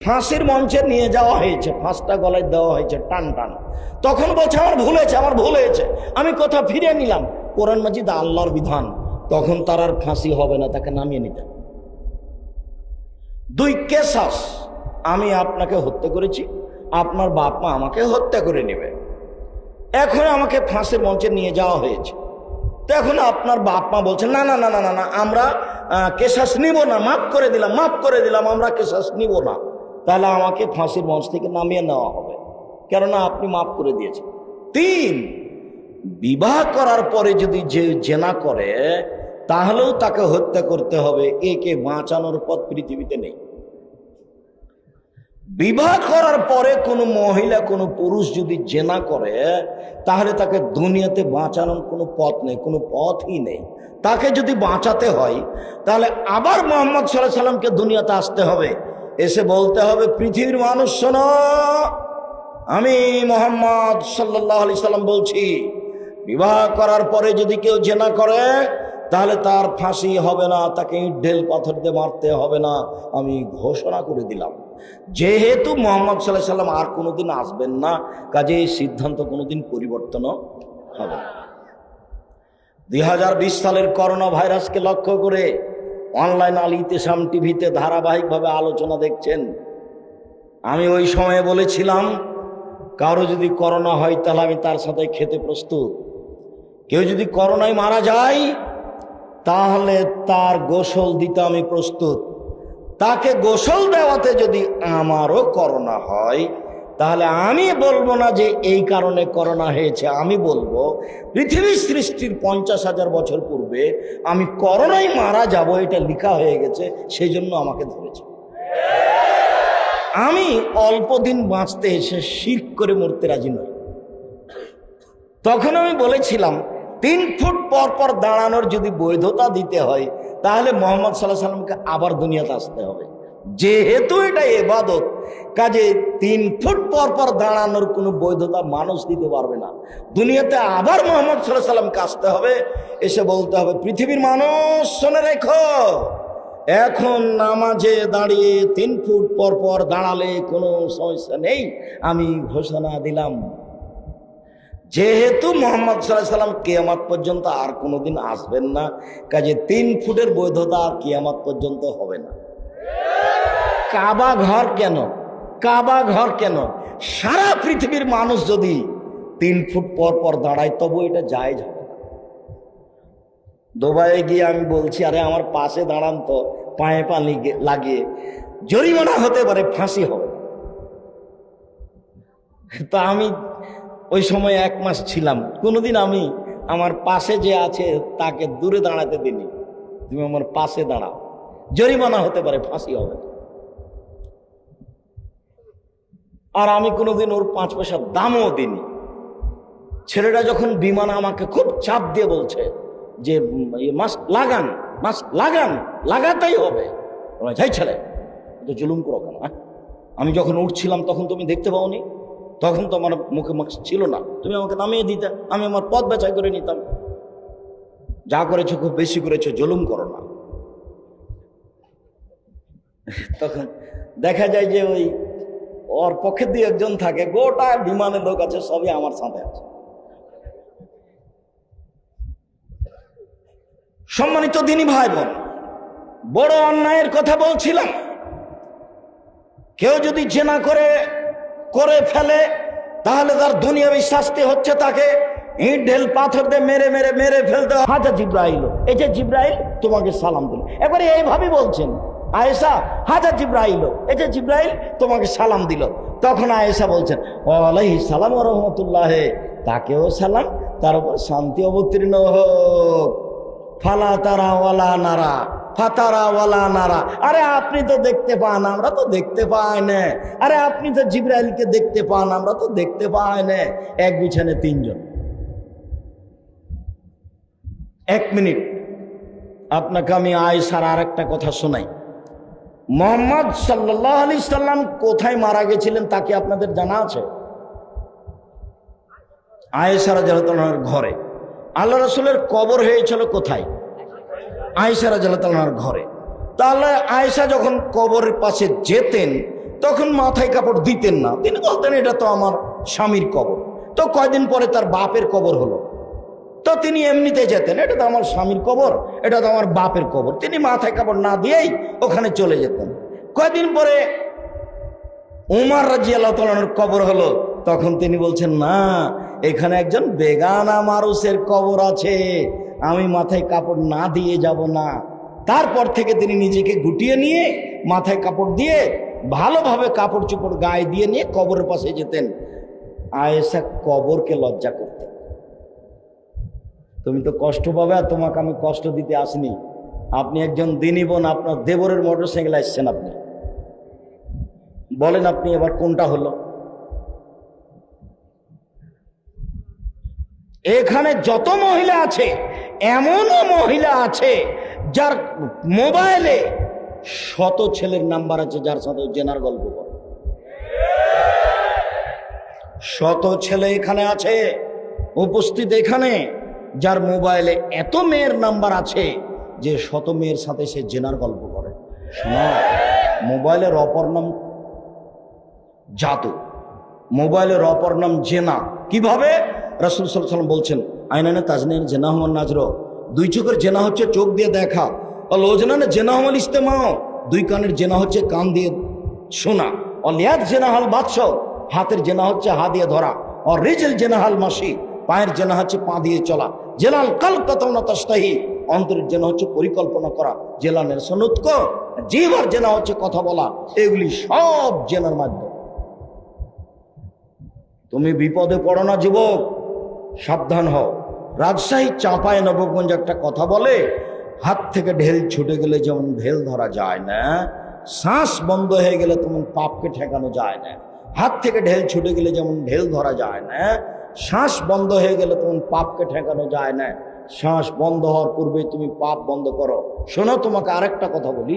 ফাঁসির মঞ্চে নিয়ে যাওয়া হয়েছে, ফাঁসটা গলায় দেওয়া হয়েছে টান টান। তখন বলছে আমার ভুল হয়েছে, আমার ভুল হয়েছে, আমি কথা ফিরিয়ে নিলাম। কোরআন মাজিদ আল্লাহর বিধান, তখন তার আর ফাঁসি হবে না, তাকে নামিয়ে নিতে। দুই কেসাস, আমি আপনাকে হত্যা করেছি, আপনার বাপ মা আমাকে হত্যা করে নেবে। এখন আমাকে ফাঁসির মঞ্চে নিয়ে যাওয়া হয়েছে, তো এখন আপনার বাপ মা বলছেন না না না না না না, আমরা কেসাস নিব না, মাফ করে দিলাম, মাফ করে দিলাম, আমরা কেসাস নিব না। তাহলে আমাকে ফাঁসির মঞ্চ থেকে নামিয়ে নেওয়া হবে, কেননা আপনি মাফ করে দিয়েছেন। তিন, বিবাহ করার পরে যদি যে জেনা করে তাহলেও তাকে হত্যা করতে হবে, একে বাঁচানোর পথ পৃথিবীতে নেই। বিবাহ করার পরে কোনো মহিলা কোনো পুরুষ যদি জেনা করে তাহলে তাকে দুনিয়াতে বাঁচানোর কোনো পথ নেই, কোনো পথই নেই। তাকে যদি বাঁচাতে হয় তাহলে আবার মুহাম্মদ সাল্লাল্লাহু আলাইহি সাল্লামকে দুনিয়াতে আসতে হবে, এসে বলতে হবে পৃথিবীর মানুষ শোনো, আমি মুহাম্মদ সাল্লাল্লাহু আলাইহি সাল্লাম বলছি, বিবাহ করার পরে যদি কেউ জেনা করে তাহলে তার ফাঁসি হবে না, তাকে ইট ঢেল পাথর দিয়ে মারতে হবে না, আমি ঘোষণা করে দিলাম। যেহেতু মুহাম্মদ সাল্লাল্লাহু আলাইহি সাল্লাম আর কোনোদিন আসবেন না, কাজে এই সিদ্ধান্ত কোনোদিন পরিবর্তন হবে না। 2020 সালের করোনা ভাইরাসকে লক্ষ্য করে অনলাইন আল ইতিসাম টিভিতে ধারাবাহিকভাবে আলোচনা দেখছেন। আমি ওই সময়ে বলেছিলাম কারো যদি করোনা হয় তাহলে আমি তার সাথে খেতে প্রস্তুত। কেউ যদি করোনায় মারা যায় তাহলে তার গোসল দিতে আমি প্রস্তুত। তাকে গোসল দেওয়াতে যদি আমারও করোনা হয় তাহলে আমি বলবো না যে এই কারণে করোনা হয়েছে, আমি বলবো পৃথিবীর সৃষ্টির 50,000 বছর পূর্বে আমি করোনায় মারা যাব, এটা লেখা হয়ে গেছে, সেই জন্য আমাকে ধরেছে। আমি অল্প দিন বাঁচতে এসে শিরক করে মরতে রাজি নই। তখন আমি বলেছিলাম 3 ফুট পর পর দাঁড়ানোর যদি বৈধতা দিতে হয় তাহলে মুহাম্মদ সাল্লাল্লাহু আলাইহি সাল্লামকে আবার দুনিয়াতে আসতে হবে। যেহেতু এটা ইবাদত, কাজে 3 ফুট পর পর দাঁড়ানোর কোনো বৈধতা মানুষ দিতে পারবে না। দুনিয়াতে আবার মুহাম্মদ সাল্লাল্লাহু আলাইহি সাল্লামকে আসতে হবে, এসে বলতে হবে পৃথিবীর মানুষ শুনে রেখো, এখন নামাজে দাঁড়িয়ে 3 ফুট পর পর দাঁড়ালে কোনো সমস্যা নেই, আমি ঘোষণা দিলাম। যেহেতু মুহাম্মদ সাল্লাল্লাহু আলাইহি সাল্লাম কিয়ামত পর্যন্ত আর কোনোদিন আসবেন না, কাজে 3 ফুটের বৈধতা আর কিয়ামত পর্যন্ত হবে না। কাবা ঘর কেন, কাবা ঘর কেন? সারা পৃথিবীর মানুষ যদি 3 ফুট পর পর দাঁড়ায় তবু এটা জায়েজ হবে না। দুবাইয়ে গিয়ে আমি বলছি আরে আমার পাশে দাঁড়ান তো, পায়ে পা লাগিয়ে জরিমানা হতে পারে, ফাঁসি হবে। তো আমি ওই সময় 1 মাস ছিলাম, কোনোদিন আমি আমার পাশে যে আছে তাকে দূরে দাঁড়াতে দিনি, তুমি আমার পাশে দাঁড়াও, জরিমানা হতে পারে, ফাঁসি হবে। আর আমি কোনোদিন ওর 5 পয়সার দামও দিইনি। ছেলেটা যখন বিমানে আমাকে খুব চাপ দিয়ে বলছে যে মাস্ক লাগান, মাস্ক লাগান, লাগাতেই হবে, যাই ছেলে তো জুলুম করো কেন? আমি যখন উঠছিলাম তখন তুমি দেখতে পাওনি, তখন তো আমার মুখে মাস্ক ছিল না, তুমি আমাকে নামিয়ে দিতে, আমি আমার পথ বেচাই করে নিতাম। যা করেছো খুব বেশি করেছো, জুলুম করো না। তখন দেখা যায় যে ওই ওর পক্ষে দিয়ে একজন থাকে, গোটা বিমানের লোক আছে, সবই আমার সাথে আছে। সম্মানিত দিনী ভাই বোন, বড় অন্যায়ের কথা বলছিলাম। কেউ যদি জেনা করে ফেলে তাহলে তার দুনিয়াবী শাস্তি হচ্ছে তাকে ইট ঢেল পাথর দিয়ে মেরে মেরে মেরে ফেলতে। হাজা জিব্রাইল, এই যে জিব্রাইল তোমাকে সালাম দিল, এবারে এইভাবে বলছেন আয়েশা, হাজা জিব্রাইল, এই যে জিব্রাইল তোমাকে সালাম দিল। তখন আয়েশা বলছেন ওয়ালাইহিস সালাম ওয়া রাহমাতুল্লাহ, তাকেও সালাম, তার উপর শান্তি অবতীর্ণ হোক। ফালা তারা ওয়ালা নারা, ফাতারা ওয়ালা নারা, আরে আপনি তো দেখতে পান, আমরা তো দেখতে পাই না। আরে আপনি তো জিব্রাইলকে দেখতে পান, আমরা তো দেখতে পাই না। এক বিছানে 3 জন। 1 মিনিট আপনাকে আমি আয়েশার আর একটা কথা শোনাই। মুহাম্মদ সাল্লাল্লাহু আলাইহি সাল্লাম কোথায় মারা গেছিলেন তা কি আপনাদের জানা আছে? আয়েশা রাদিয়াল্লাহু আনহার ঘরে। আল্লাহ রাসূলের কবর হয়েছিল কোথায়? আয়েশা রাদিয়াল্লাহু আনহার ঘরে। তাহলে আয়েশা যখন কবরের পাশে যেতেন তখন মাথায় কাপড় দিতেন না, তিনি বলতেন এটা তো আমার স্বামীর কবর। তো কয়দিন পরে তার বাপের কবর হলো, তো তিনি এমনিতে যেতেন, এটা তো আমার স্বামীর কবর, এটা তো আমার বাপের কবর, তিনি মাথায় কাপড় না দিয়েই ওখানে চলে যেতেন। কয়দিন পরে উমর রাদিয়াল্লাহু তাআলার কবর হলো, তখন তিনি বলছেন না, এখানে একজন বেগানা মানুষের কবর আছে, আমি মাথায় কাপড় না দিয়ে যাব না। তারপর থেকে তিনি নিজেকে গুটিয়ে নিয়ে মাথায় কাপড় দিয়ে ভালোভাবে কাপড় চোপড় গায়ে দিয়ে নিয়ে কবরের পাশে যেতেন। আয়েশা কবরকে লজ্জা করতেন, তুমি তো কষ্ট পাবে, আর তোমাকে আমি কষ্ট দিতে আসিনি, আপনি একজন দিনী বোন, আপনার দেবরের মোটরসাইকেল আসছেন, আপনি বলেন আপনি এবার কোনটা হলো? এখানে যত মহিলা আছে, এমনও মহিলা আছে যার মোবাইলে শত ছেলের নাম্বার আছে, যার সাথে জেনার গল্প করে। শত ছেলে এখানে আছে উপস্থিত এখানে, যার মোবাইলে এত মেয়ের নাম্বার আছে যে শত মেয়ের সাথে সে জেনার গল্প করে। শোনা, মোবাইলের অপর নাম জাদু, মোবাইলের অপর নাম জেনা। কিভাবে? রাসূল সাল্লাল্লাহু আলাইহি ওয়াসাল্লাম বলছেন, আইনানে তাজনিন জেনা হুয়ান নাজর, দুই চোখের জেনা হচ্ছে চোখ দিয়ে দেখা, অল ওজনানে জেনা হুয়াল ইস্তেমাও, দুই কানের জেনা হচ্ছে কান দিয়ে শোনা, অল ইয়াদ জেনা হাল বাদশা, হাতের জেনা হচ্ছে হাত দিয়ে ধরা, আর রিজল জেনা হাল মাসি, পায়ের জেনা হচ্ছে পা দিয়ে চলা, জেলাল কালকাতাউনা তাস্তাহি, অন্তরের জেনা হচ্ছে পরিকল্পনা করা, জেলানের সনুৎক, জিহ্বার জেনা হচ্ছে কথা বলা। এগুলি সব জেনার মাধ্যম। তুমি বিপদে পড়ো না যুবক, সাবধান হও। রাজশাহী চাঁপায় নবগঞ্জ একটা কথা বলে, হাত থেকে ঢেল ছুটে গেলে যেমন ঢেল ধরা যায় না, শ্বাস বন্ধ হয়ে গেলে তেমন পাপকে ঠেকানো যায় না। হাত থেকে ঢেল ছুটে গেলে যেমন ঢেল ধরা যায় না, শ্বাস বন্ধ হয়ে গেলে তেমন পাপকে ঠেকানো যায় না। শ্বাস বন্ধ হওয়ার পূর্বে তুমি পাপ বন্ধ করো। শোনো, তোমাকে আরেকটা কথা বলি,